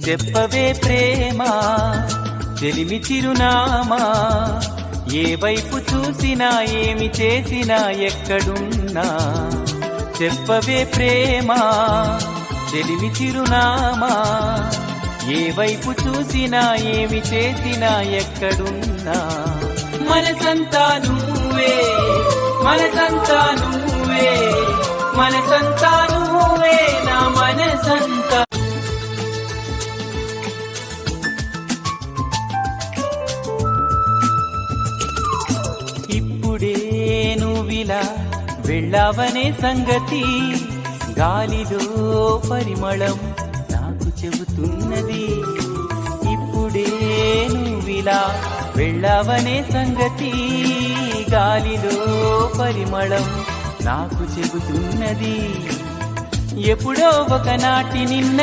చెప్పవే ప్రేమ చెలిమి చిరునామా, ఏ వైపు చూసినా ఏమి చేసినా ఎక్కడున్నా. చెప్పవే ప్రేమ చెలిమి చిరునామా, ఏ వైపు చూసినా ఏమి చేసినా ఎక్కడున్నా. మనసంతా నువ్వే, మనసంతా నువ్వే, మనసంతా నువ్వే, నా మనసంతా. ఇప్పుడే నువ్విలా వెళ్ళావనే సంగతి గాలిలో పరిమళం నాకు చెబుతున్నది. ఇప్పుడే నువ్విలా వెళ్ళావనే సంగతి గాలిలో పరిమళం నాకు చెబుతున్నది. ఎప్పుడో ఒకనాటి నిన్న